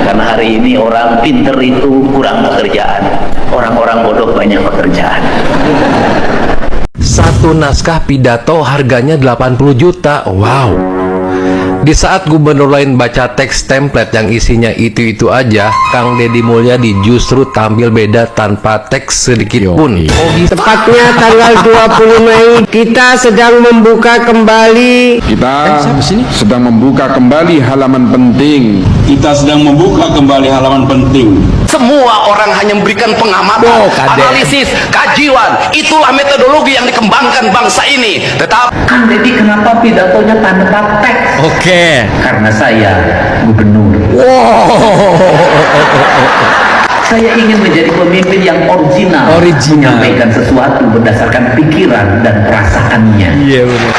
Karena hari ini orang pinter itu kurang pekerjaan, orang-orang bodoh banyak pekerjaan. Satu naskah pidato harganya 80 juta. Wow. Di saat gubernur lain baca teks template yang isinya itu-itu aja, Kang Deddy Mulyadi justru tampil beda tanpa teks sedikit pun. Tepatnya tanggal 20 Mei kita sedang membuka kembali halaman penting. Kita sedang membuka kembali halaman penting. Semua orang hanya memberikan pengamatan, analisis, kajian. Itulah metodologi yang dikembangkan bangsa ini. Tetapi Kang Deddy kenapa pidatonya tanpa teks? Oke. Karena saya gubernur. Saya ingin menjadi pemimpin yang original, menyampaikan sesuatu berdasarkan pikiran dan perasaannya. Iya benar.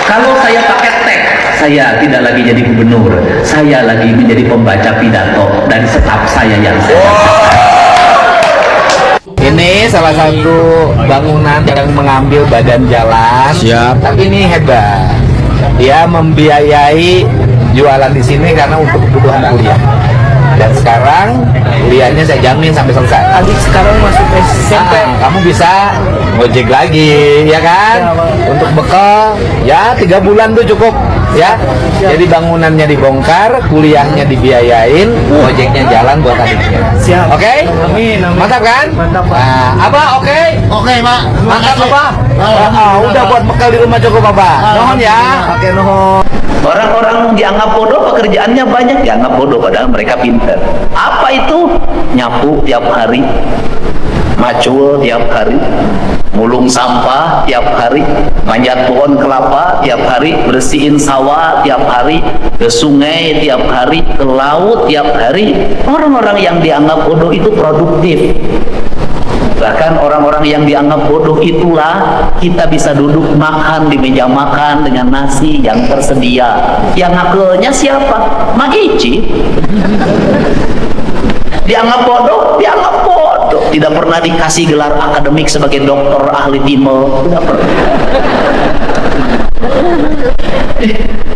Kalau saya pakai teks, saya tidak lagi jadi gubernur, saya lagi menjadi pembaca pidato dan staf saya yang Ini salah satu bangunan yang mengambil badan jalan. Siap. Tapi ini hebat. Dia membiayai jualan di sini karena untuk kebutuhan kuliah. Dan sekarang kuliahnya saya jamin sampai selesai. Adik sekarang masuk SMP. Kamu bisa ngojek lagi, ya kan? Untuk bekal, ya 3 bulan tuh cukup, ya. Jadi bangunannya dibongkar, kuliahnya dibiayain, ngojeknya jalan buat adiknya. Siap. Oke? Amin. Mantap kan? Mantap. Nah, apa? Oke? Oke, Pak. Mantap apa? Udah buat bekal di rumah cukup, Bapak. Nuhun ya. Oke, nuhun. Orang-orang dianggap bodoh, pekerjaannya banyak, dianggap bodoh padahal mereka pintar. Apa itu? Nyapu tiap hari, macul tiap hari, mulung sampah tiap hari, manjat pohon kelapa tiap hari, bersihin sawah tiap hari, ke sungai tiap hari, ke laut tiap hari. Orang-orang yang dianggap bodoh itu produktif. Bahkan orang-orang yang dianggap bodoh itulah kita bisa duduk makan di meja makan dengan nasi yang tersedia. Yang ngakelnya siapa? Maici. Dianggap bodoh, dianggap bodoh. Tidak pernah dikasih gelar akademik sebagai doktor ahli timel. Tidak pernah.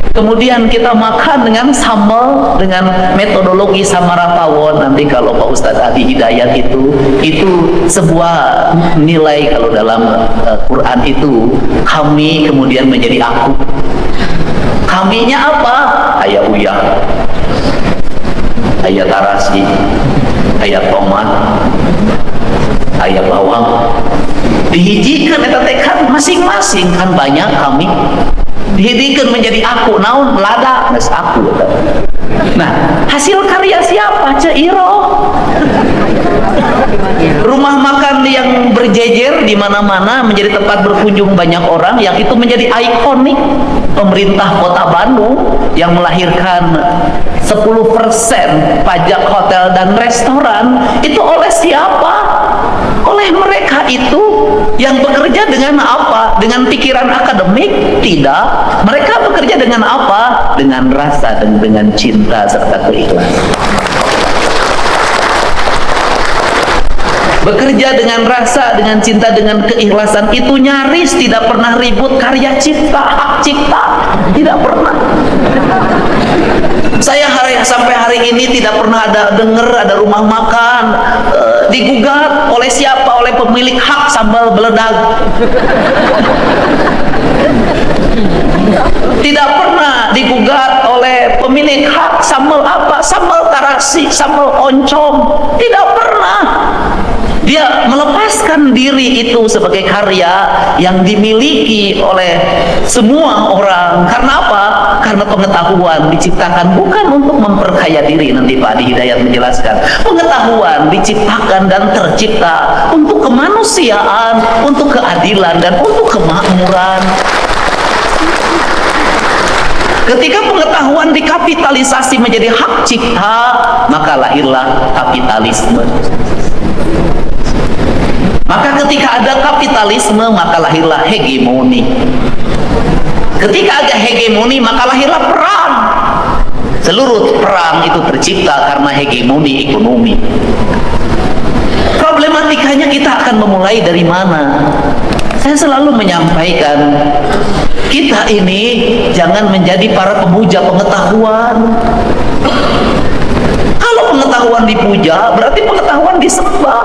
Kemudian kita makan dengan sambal, dengan metodologi Samaratawon. Nanti kalau Pak Ustadz Adi Hidayat itu sebuah nilai kalau dalam Quran itu kami kemudian menjadi aku. Kaminya apa? Ayah uyah, ayah tarasi, ayah tomat, ayah bawang. Dihijikan eta teh kan masing-masing kan banyak kami. Dihijikan menjadi aku naon lada geus aku. Nah, hasil karya siapa? Ceiro. Rumah makan yang berjejer di mana-mana menjadi tempat berkunjung banyak orang yang itu menjadi ikonik. Pemerintah Kota Bandung yang melahirkan 10% pajak hotel dan restoran itu oleh siapa? Oleh mereka itu yang bekerja dengan apa? Dengan pikiran akademik? Tidak. Mereka bekerja dengan apa? Dengan rasa dan dengan cinta serta keikhlasan. Bekerja dengan rasa, dengan cinta, dengan keikhlasan itu nyaris tidak pernah ribut karya cipta, hak cipta. Tidak pernah. Saya sampai hari ini tidak pernah dengar ada rumah makan digugat oleh siapa? Oleh pemilik hak sambal beledag. Tidak pernah digugat oleh pemilik hak sambal apa? Sambal tarasi, sambal oncom. Tidak pernah. Dia melepaskan diri itu sebagai karya yang dimiliki oleh semua orang. Karena apa? Karena pengetahuan diciptakan bukan untuk memperkaya diri. Nanti Pak Adi Hidayat menjelaskan. Pengetahuan diciptakan dan tercipta untuk kemanusiaan, untuk keadilan, dan untuk kemakmuran. Ketika pengetahuan dikapitalisasi menjadi hak cipta, maka lahirlah kapitalisme. Maka ketika ada kapitalisme, maka lahirlah hegemoni. Ketika ada hegemoni, maka lahirlah perang. Seluruh perang itu tercipta karena hegemoni ekonomi. Problematikanya kita akan memulai dari mana? Saya selalu menyampaikan, kita ini jangan menjadi para pemuja pengetahuan. pengetahuan dipuja, berarti pengetahuan disembah.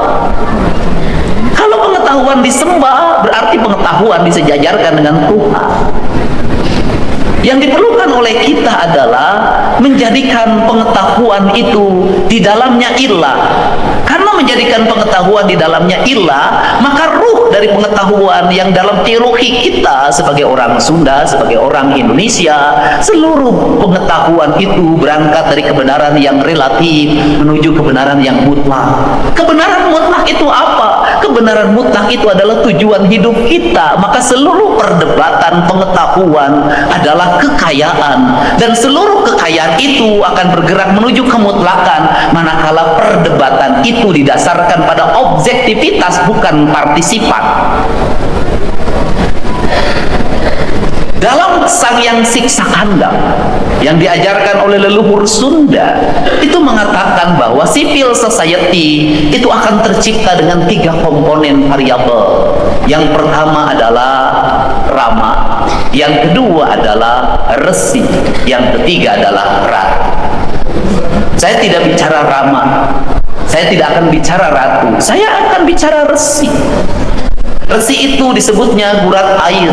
Kalau pengetahuan disembah, berarti pengetahuan disejajarkan dengan Tuhan. Yang diperlukan oleh kita adalah menjadikan pengetahuan itu di dalamnya ilah. Karena menjadikan pengetahuan di dalamnya ilah, maka ruh dari pengetahuan yang dalam teologi kita sebagai orang Sunda, sebagai orang Indonesia, seluruh pengetahuan itu berangkat dari kebenaran yang relatif menuju kebenaran yang mutlak. Kebenaran mutlak itu apa? Kebenaran mutlak itu adalah tujuan hidup kita. Maka seluruh perdebatan pengetahuan adalah kekayaan, dan seluruh kekayaan itu akan bergerak menuju kemutlakan manakala perdebatan itu didasarkan pada objektivitas bukan partisipan. Dalam Sang Hyang Siksakanda yang diajarkan oleh leluhur Sunda itu mengatakan bahwa civil society itu akan tercipta dengan 3 komponen variabel. Yang pertama adalah rama, yang kedua adalah resi, yang ketiga adalah ratu. Saya tidak bicara rama, saya tidak akan bicara ratu, saya akan bicara resi. Resi itu disebutnya gurat air.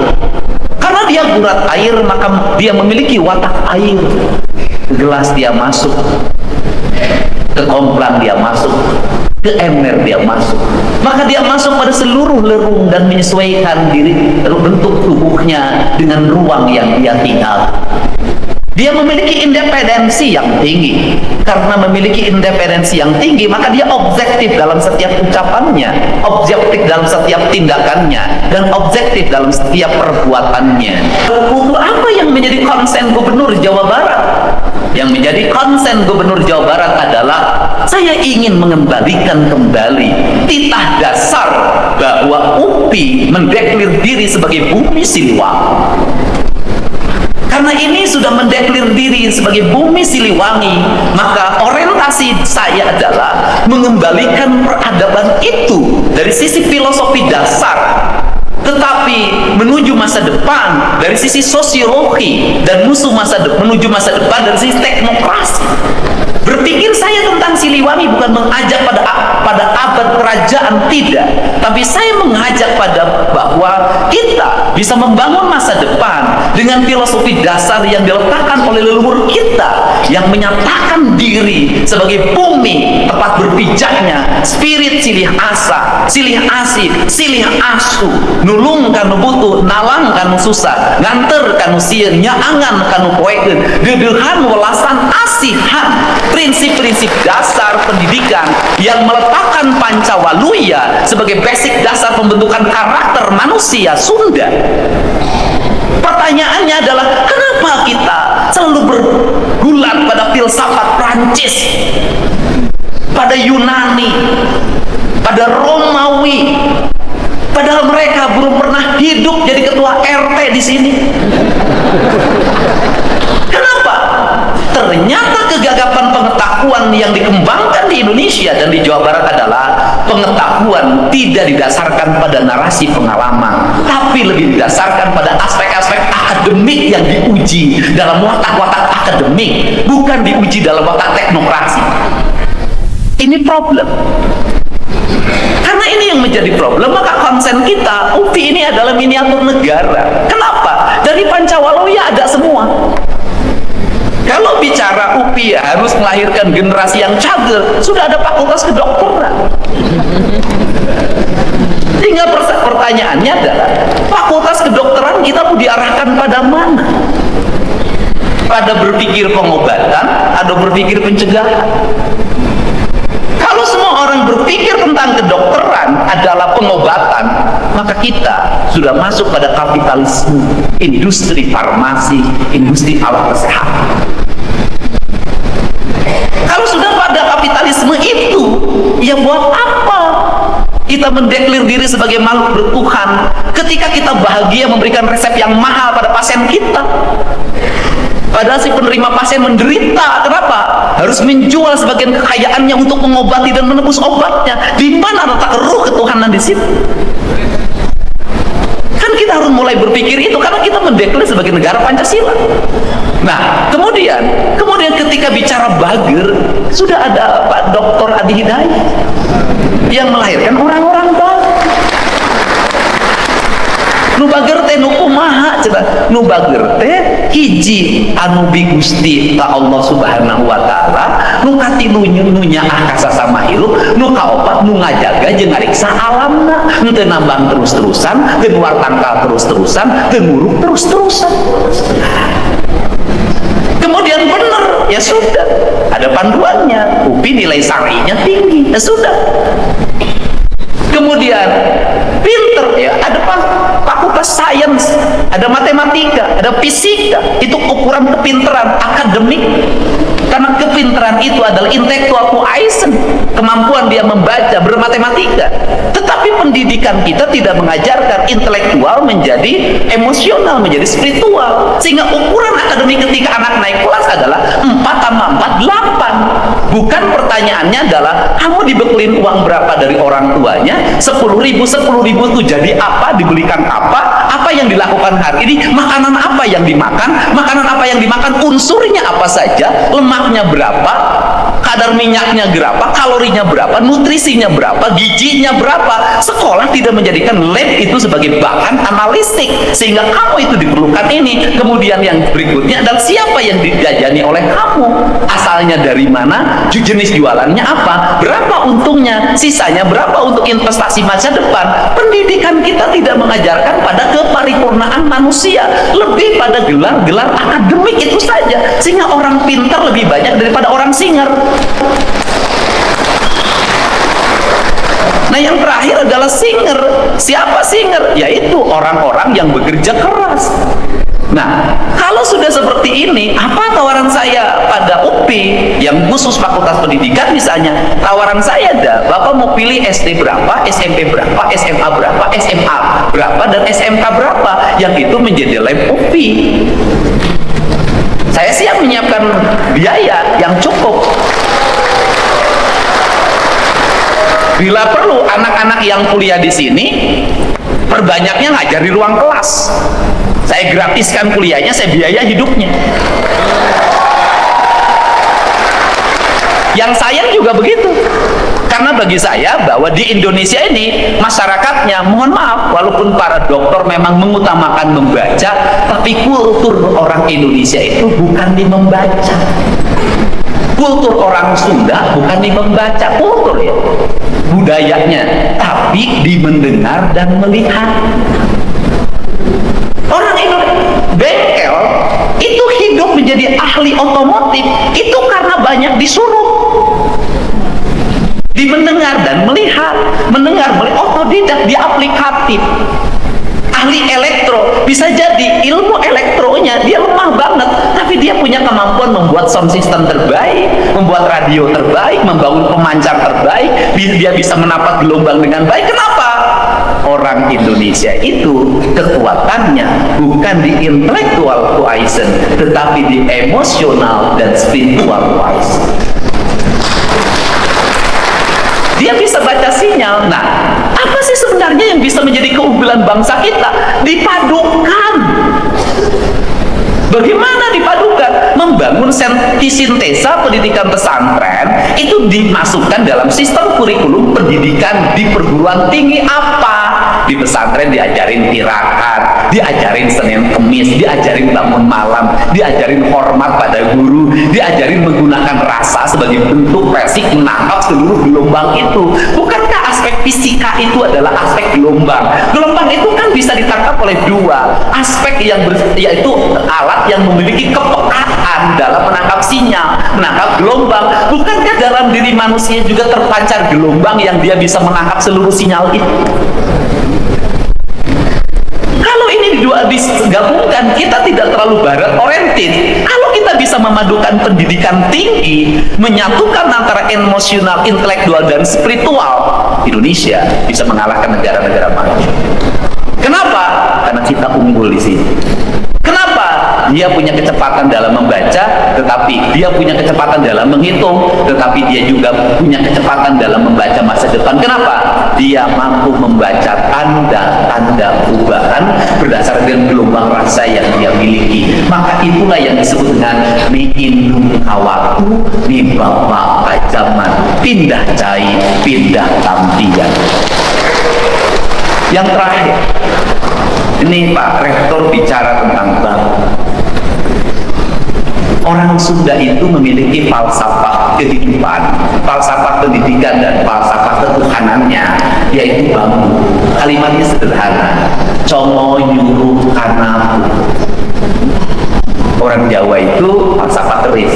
Karena dia gurat air, maka dia memiliki watak air. Ke gelas dia masuk, ke komplang dia masuk, ke ember dia masuk. Maka dia masuk pada seluruh lerung dan menyesuaikan diri bentuk tubuhnya dengan ruang yang dia tinggal. Dia memiliki independensi yang tinggi. Karena memiliki independensi yang tinggi, maka dia objektif dalam setiap ucapannya, objektif dalam setiap tindakannya, dan objektif dalam setiap perbuatannya. Untuk apa yang menjadi konsen Gubernur Jawa Barat? Yang menjadi konsen Gubernur Jawa Barat adalah saya ingin mengembalikan kembali titah dasar bahwa UPI mendeklir diri sebagai bumi Siliwangi. Karena ini sudah mendeklir diri sebagai bumi Siliwangi, maka orientasi saya adalah mengembalikan peradaban itu dari sisi filosofi dasar, tetapi menuju masa depan dari sisi sosiologi, dan menuju masa depan dari sisi teknokrasi. Berpikir saya tentang Siliwangi bukan mengajak pada abad kerajaan, tidak, tapi saya mengajak pada bahwa kita bisa membangun masa depan dengan filosofi dasar yang diletakkan oleh leluhur kita, yang menyatakan diri sebagai bumi tempat berpijaknya spirit silih asa, silih asih, silih asu, nulung kanu butuh, nalang kanu susah, nganter kanu sieun, nyaangan kanu poekeun, deudeuhan welasan asihan. Prinsip-prinsip dasar pendidikan yang meletakkan Pancawaluya sebagai basic dasar pembentukan karakter manusia Sunda. Pertanyaannya adalah, kenapa kita selalu bergulat pada filsafat Prancis, pada Yunani, pada Romawi, padahal mereka belum pernah hidup jadi ketua RT di sini? Kenapa? Ternyata kegagapan pengetahuan yang dikembangkan di Indonesia dan di Jawa Barat adalah pengetahuan tidak didasarkan pada narasi pengalaman, tapi lebih didasarkan pada aspek-aspek akademik yang diuji dalam watak-watak akademik, bukan diuji dalam watak teknokrasi. Ini problem. Karena ini yang menjadi problem, maka konsen kita, UPI ini adalah miniatur negara. Kenapa? Dari Pancawaluya ada semua. Kalau bicara UPI harus melahirkan generasi yang cager, sudah ada fakultas kedokteran. Tinggal pertanyaannya adalah, fakultas kedokteran kita mau diarahkan pada mana? Pada berpikir pengobatan atau berpikir pencegahan? Kalau semua orang berpikir tentang kedokteran adalah pengobatan, maka kita sudah masuk pada kapitalisme, industri farmasi, industri alat kesehatan. Kalau sudah pada kapitalisme itu, ya buat apa kita mendeklir diri sebagai makhluk bertuhan ketika kita bahagia memberikan resep yang mahal pada pasien kita? Padahal si penerima pasien menderita. Kenapa? Harus menjual sebagian kekayaannya untuk mengobati dan menebus obatnya. Di mana letak ruh ketuhanan di situ? Kan kita kita harus mulai berpikir itu karena kita mendeklarasi sebagai negara Pancasila. Nah, kemudian ketika bicara bager, sudah ada Pak Dr. Adi Hidayat yang melahirkan orang-orang bager. Nu bager teh nu kumaha cenah? Nu bager teh hiji anu bi Gusti ka Allah Subhanahu wa taala, nu katilu nu nyaah ka sasama hirup, nu kaopat nu ngajaga jeung ngariksa alamna, nu teu nambang terus-terusan, teu nuar tangkal terus-terusan, teu nguruk terus-terusan. Kemudian benar, ya sudah, ada panduannya, UPI nilai syar'inya tinggi, ya sudah. Kemudian pinter, ya ada fakultas sains, ada matematika, ada fisika, itu ukuran kepinteran akademik. Karena kepinteran itu adalah intelektual quotient, kemampuan dia membaca, bermatematika. Tetapi pendidikan kita tidak mengajarkan intelektual menjadi emosional, menjadi spiritual. Sehingga ukuran akademik ketika anak naik kelas adalah 4 tambah 4, 8. Bukan pertanyaannya adalah kamu dibekelin uang berapa dari orang tuanya, 10.000 itu jadi apa, dibelikan apa yang dilakukan hari ini, makanan apa yang dimakan, unsurnya apa saja, lemaknya berapa, kadar minyaknya berapa, kalorinya berapa, nutrisinya berapa, gizinya berapa. Sekolah tidak menjadikan lab itu sebagai bahan analistik, sehingga kamu itu diperlukan ini. Kemudian yang berikutnya adalah siapa yang dijajani oleh kamu, asalnya dari mana, jenis jualannya apa, berapa untungnya, sisanya berapa untuk investasi masa depan. Pendidikan kita tidak mengajarkan pada keparipurnaan manusia, lebih pada gelar-gelar akademik itu saja, sehingga orang pintar lebih banyak daripada orang singer. Nah, yang terakhir adalah singer. Siapa singer? Yaitu orang-orang yang bekerja keras. Nah, kalau sudah seperti ini, apa tawaran saya pada UPI yang khusus Fakultas Pendidikan misalnya? Tawaran saya ada, Bapak mau pilih SD berapa, SMP berapa, SMA berapa, SMA berapa, dan SMK berapa, yang itu menjadi lab UPI. Saya siap menyiapkan biaya yang cukup. Bila perlu, anak-anak yang kuliah di sini perbanyaknya ngajar di ruang kelas. Saya gratiskan kuliahnya, saya biaya hidupnya. Yang sayang juga begitu. Karena bagi saya bahwa di Indonesia ini masyarakatnya, mohon maaf, walaupun para dokter memang mengutamakan membaca, tapi kultur orang Indonesia itu bukan di membaca. Kultur orang Sunda bukan di membaca, kultur ya, budayanya, tapi di mendengar dan melihat. Orang Indonesia bengkel itu hidup menjadi ahli otomotif itu karena banyak disuruh. Di mendengar dan melihat, otodidak, dia aplikatif. Ahli elektro, bisa jadi ilmu elektronya dia lemah banget, tapi dia punya kemampuan membuat sound system terbaik, membuat radio terbaik, membangun pemancar terbaik, dia bisa menapak gelombang dengan baik. Kenapa? Orang Indonesia itu kekuatannya bukan di intellectual quotient, tetapi di emosional dan spiritual quotient. Dia bisa baca sinyal. Nah, apa sih sebenarnya yang bisa menjadi keunggulan bangsa kita? Dipadukan. Bagaimana dipadukan? Membangun sintesa pendidikan pesantren itu dimasukkan dalam sistem kurikulum pendidikan di perguruan tinggi. Apa? Di pesantren diajarin tirakat, diajarin Senin Kemis, diajarin bangun malam, diajarin hormat pada guru, diajarin menggunakan rasa sebagai bentuk resik menangkap seluruh gelombang itu. Bukankah aspek fisika itu adalah aspek gelombang? Gelombang itu kan bisa ditangkap oleh dua aspek, yaitu alat yang memiliki kepekaan dalam menangkap sinyal, menangkap gelombang. Bukankah dalam diri manusia juga terpancar gelombang yang dia bisa menangkap seluruh sinyal itu? Kalau ini digabungkan, kita tidak terlalu barat oriented. Kalau kita bisa memadukan pendidikan tinggi, menyatukan antara emosional, intelektual, dan spiritual, Indonesia bisa mengalahkan negara-negara maju. Kenapa? Karena kita unggul di sini. Kenapa? Dia punya kecepatan dalam membaca, tetapi dia punya kecepatan dalam menghitung, tetapi dia juga punya kecepatan dalam membaca masa depan. Kenapa? dia mampu membaca tanda-tanda perubahan berdasarkan dengan gelombang rasa yang dia miliki, maka itulah yang disebut dengan mi'indum hawatu di bapak kajaman pindah cai pindah tampian. Yang terakhir, ini Pak Rektor bicara tentang bank. Orang Sunda itu memiliki falsafah kehidupan, falsafah pendidikan dan falsafah ketuhanannya, yaitu bambu. Kalimatnya sederhana, como nyuruh kanapu. Orang Jawa itu falsafah keris,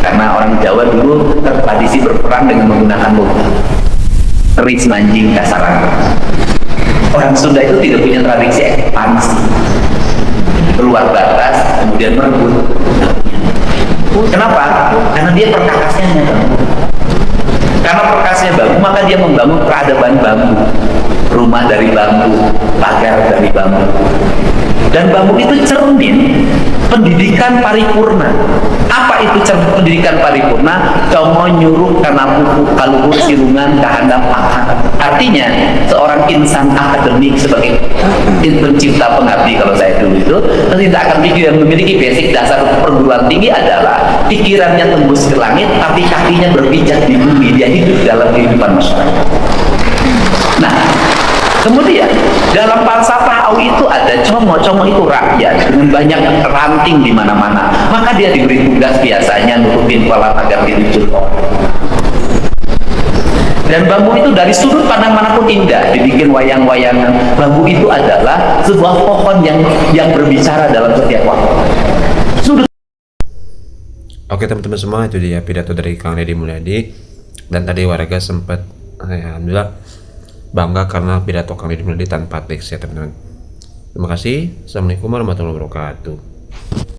karena orang Jawa dulu tertradisi berperang dengan menggunakan logam. Keris manjing kasaran. Orang Sunda itu tidak punya tradisi ekspansi, keluar batas kemudian merebut. Kenapa? Karena dia perkakasnya bambu. Karena perkasnya bambu, maka dia membangun peradaban bambu, rumah dari bambu, pagar dari bambu. Dan bambu itu cermin pendidikan paripurna. Apa itu cermin pendidikan paripurna? Como nyuruh karena buku kaluhur sirungan kahandap akad. Artinya seorang insan akademik sebagai pencipta pengabdi, kalau saya dulu itu tidak akan yang memiliki basic dasar perguruan tinggi adalah pikirannya tembus ke langit tapi kakinya berpijak di bumi. Dia hidup dalam kehidupan masyarakat. Nah, kemudian dalam falsafah Au itu ada como itu rakyat dengan banyak ranting di mana-mana. Maka dia diberi tugas biasanya nutupin kolam agar dirujuk. Dan bambu itu dari sudut pandang manapun indah, dibikin wayang-wayangan. Bambu itu adalah sebuah pohon yang berbicara dalam setiap waktu. Oke teman-teman semua, itu dia pidato dari Kang Deddy Mulyadi. Dan tadi warga sempat alhamdulillah bangga karena pidato Kang Deddy Mulyadi tanpa teks ya teman-teman. Terima kasih. Assalamualaikum warahmatullahi wabarakatuh.